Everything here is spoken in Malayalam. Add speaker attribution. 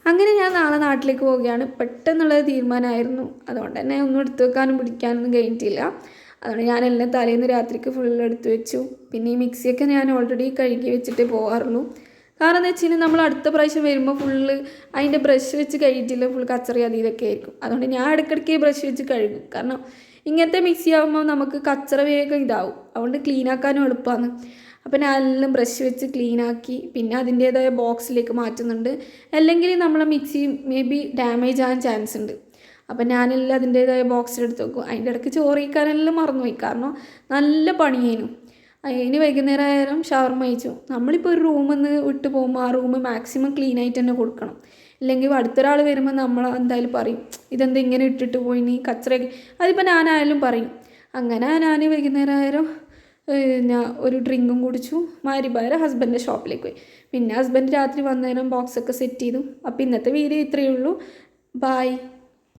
Speaker 1: അങ്ങനെ ഞാൻ നാളെ നാട്ടിലേക്ക് പോവുകയാണ്. പെട്ടെന്നുള്ളൊരു തീരുമാനമായിരുന്നു. അതുകൊണ്ട് തന്നെ ഒന്നും എടുത്തു വെക്കാനും പിടിക്കാനൊന്നും കഴിഞ്ഞിട്ടില്ല. അതുകൊണ്ട് ഞാനെല്ലാം തലേന്ന് രാത്രിക്ക് ഫുള്ള് എടുത്ത് വെച്ചു. പിന്നെ ഈ മിക്സിയൊക്കെ ഞാൻ ഓൾറെഡി കഴുകി വെച്ചിട്ടേ പോകാറുള്ളൂ. കാരണം എന്ന് വെച്ച് കഴിഞ്ഞാൽ നമ്മൾ അടുത്ത പ്രാവശ്യം വരുമ്പോൾ ഫുള്ള് അതിൻ്റെ ബ്രഷ് വെച്ച് കഴുകിയിട്ടില്ല, ഫുൾ കച്ചറി അതിലൊക്കെ ആയിരിക്കും. അതുകൊണ്ട് ഞാൻ ഇടയ്ക്കിടയ്ക്ക് ബ്രഷ് വെച്ച് കഴുകും. കാരണം ഇങ്ങനത്തെ മിക്സി ആകുമ്പോൾ നമുക്ക് കച്ചറ വേഗം ഇതാവും. അതുകൊണ്ട് ക്ലീനാക്കാനും എളുപ്പമാണ്. അപ്പോൾ ഞാൻ എല്ലാം ബ്രഷ് വെച്ച് ക്ലീനാക്കി പിന്നെ അതിൻ്റേതായ ബോക്സിലേക്ക് മാറ്റുന്നുണ്ട്. അല്ലെങ്കിൽ നമ്മളെ മിക്സി മേ ബി ഡാമേജ് ആകാൻ ചാൻസ് ഉണ്ട്. അപ്പം ഞാനെല്ലാം അതിൻ്റേതായ ബോക്സിലെടുത്ത് വെക്കും. അതിൻ്റെ ഇടയ്ക്ക് ചോറിക്കാനെല്ലാം മറന്നുപോയി. കാരണം നല്ല പണിയേനു. ഇനി വൈകുന്നേരം ആയാലും ഷവർമ കഴിച്ചു. നമ്മളിപ്പോൾ ഒരു റൂമിൽ നിന്ന് വിട്ട് പോകുമ്പോൾ ആ റൂം മാക്സിമം ക്ലീൻ ആയിട്ട് തന്നെ കൊടുക്കണം. ഇല്ലെങ്കിൽ അടുത്തൊരാൾ വരുമ്പോൾ നമ്മൾ എന്തായാലും പറയും, ഇതെന്താ ഇങ്ങനെ ഇട്ടിട്ട് പോയി നീ കച്ചറയൊക്കെ. അതിപ്പോൾ ഞാനായാലും പറയും. അങ്ങനെ ഞാൻ വൈകുന്നേരം ആയാലും ഞാൻ ഒരു ഡ്രിങ്കും കുടിച്ചു. മാരിബാര ഹസ്ബൻഡിൻ്റെ ഷോപ്പിലേക്ക് പോയി. പിന്നെ ഹസ്ബൻഡ് രാത്രി വന്നേരം ബോക്സൊക്കെ സെറ്റ് ചെയ്തു. അപ്പോൾ ഇന്നത്തെ വീഡിയോ ഇത്രയേ ഉള്ളൂ. ബായ്.